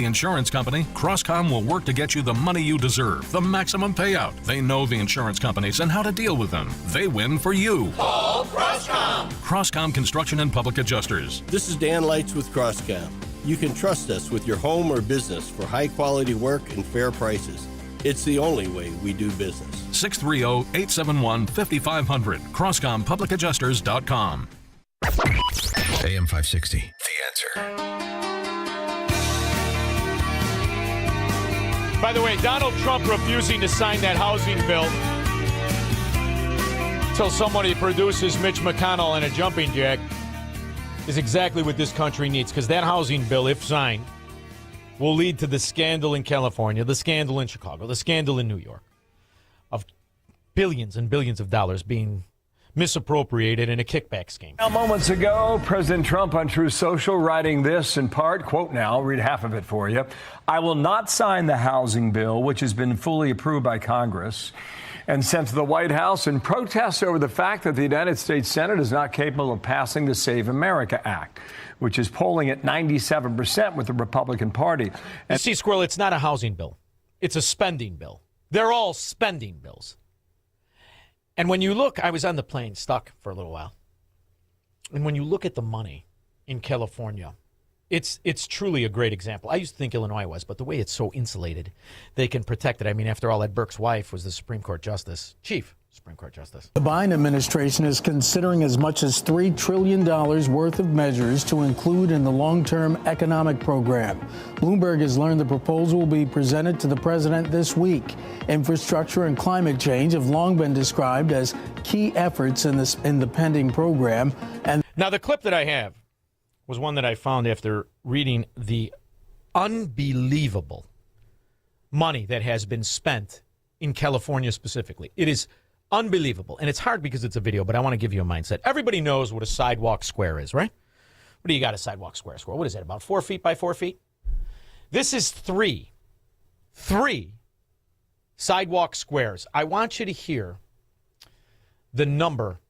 The insurance company, Crosscom, will work to get you the money you deserve, the maximum payout. They know the insurance companies and how to deal with them. They win for you. Call Crosscom. Crosscom Construction and Public Adjusters. This is Dan Lights with Crosscom. You can trust us with your home or business for high-quality work and fair prices. It's the only way we do business. 630-871-5500. CrosscomPublicAdjusters.com. AM 560. The Answer. By the way, Donald Trump refusing to sign that housing bill until somebody produces Mitch McConnell in a jumping jack is exactly what this country needs, because that housing bill, if signed, will lead to the scandal in California, the scandal in Chicago, the scandal in New York of billions and billions of dollars being misappropriated in a kickback scheme. Now, moments ago, President Trump on Truth Social writing this in part, quote now, I'll read half of it for you. I will not sign the housing bill, which has been fully approved by Congress and sent to the White House in protest over the fact that the United States Senate is not capable of passing the Save America Act, which is polling at 97% with the Republican Party. You see, Squirrel, it's not a housing bill. It's a spending bill. They're all spending bills. And when you look, I was on the plane, stuck for a little while. And when you look at the money in California, it's truly a great example. I used to think Illinois was, but the way it's so insulated, they can protect it. I mean, after all, Ed Burke's wife was the Supreme Court Justice, Chief Supreme Court Justice. The Biden administration is considering as much as $3 trillion worth of measures to include in the long-term economic program. Bloomberg has learned the proposal will be presented to the president this week. Infrastructure and climate change have long been described as key efforts in the pending program. And now, the clip that I have was one that I found after reading the unbelievable money that has been spent in California specifically. It is unbelievable. And it's hard because it's a video, but I want to give you a mindset. Everybody knows what a sidewalk square is, right? What do you got a sidewalk square? What is that, about 4 feet by 4 feet? This is three sidewalk squares. I want you to hear the number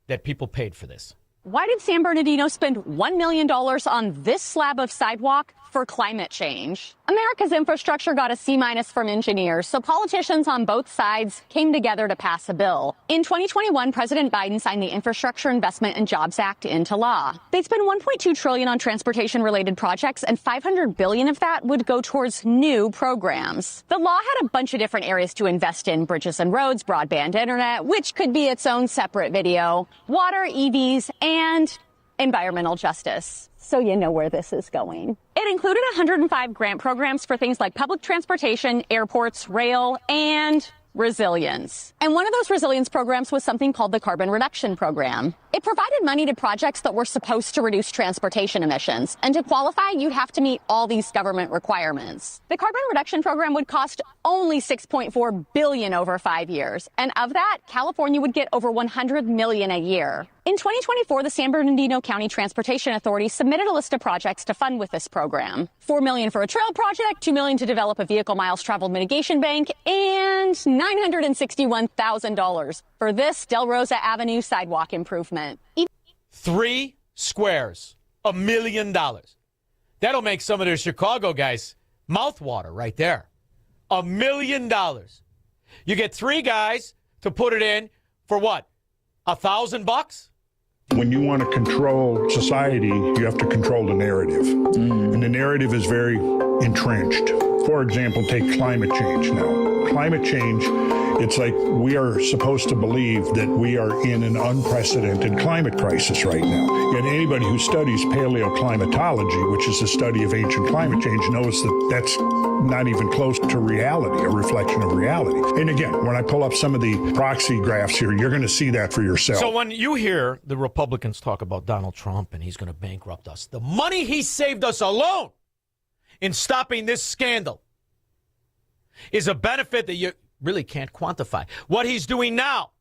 that people paid for this. Why did San Bernardino spend $1 million on this slab of sidewalk? For climate change. America's infrastructure got a C- from engineers, so politicians on both sides came together to pass a bill. In 2021, President Biden signed the Infrastructure Investment and Jobs Act into law. They'd spend $1.2 trillion on transportation-related projects, and $500 billion of that would go towards new programs. The law had a bunch of different areas to invest in: bridges and roads, broadband internet, which could be its own separate video, water, EVs, and environmental justice. So you know where this is going. It included 105 grant programs for things like public transportation, airports, rail, and resilience. And one of those resilience programs was something called the Carbon Reduction Program. It provided money to projects that were supposed to reduce transportation emissions. And to qualify, you'd have to meet all these government requirements. The Carbon Reduction Program would cost only $6.4 billion over 5 years. And of that, California would get over $100 million a year. In 2024, the San Bernardino County Transportation Authority submitted a list of projects to fund with this program. $4 million for a trail project, $2 million to develop a vehicle miles traveled mitigation bank, and $961,000 for this Del Rosa Avenue sidewalk improvement. 3 squares, $1 million. That'll make some of the Chicago guys mouthwater right there. $1 million. You get 3 guys to put it in for what? $1,000? When you want to control society, you have to control the narrative. And the narrative is very entrenched. For example, take climate change now. Climate change, it's like we are supposed to believe that we are in an unprecedented climate crisis right now. And anybody who studies paleoclimatology, which is the study of ancient climate change, knows that that's not even close to reality, a reflection of reality. And again, when I pull up some of the proxy graphs here, you're going to see that for yourself. So when you hear the Republicans talk about Donald Trump and he's going to bankrupt us, the money he saved us alone in stopping this scandal is a benefit that you really can't quantify. What he's doing now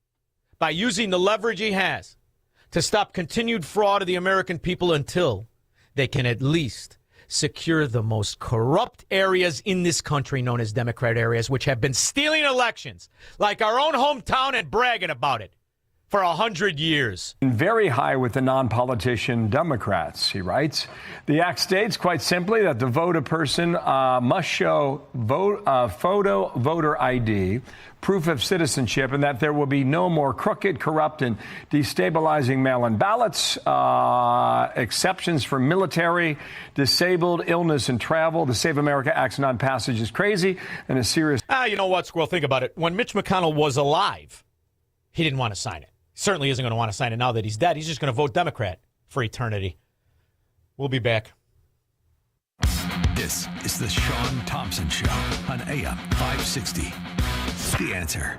by using the leverage he has to stop continued fraud of the American people until they can at least secure the most corrupt areas in this country, known as Democrat areas, which have been stealing elections like our own hometown and bragging about it for 100 years. Very high with the non-politician Democrats, he writes. The act states quite simply that the voter person must show photo voter ID, proof of citizenship, and that there will be no more crooked, corrupt, and destabilizing mail-in ballots, exceptions for military, disabled, illness, and travel. The Save America Act's non-passage is crazy and a serious... You know what, Squirrel? Think about it. When Mitch McConnell was alive, he didn't want to sign it. Certainly isn't going to want to sign it now that he's dead. He's just going to vote Democrat for eternity. We'll be back. This is the Shaun Thompson Show on AM 560. The Answer.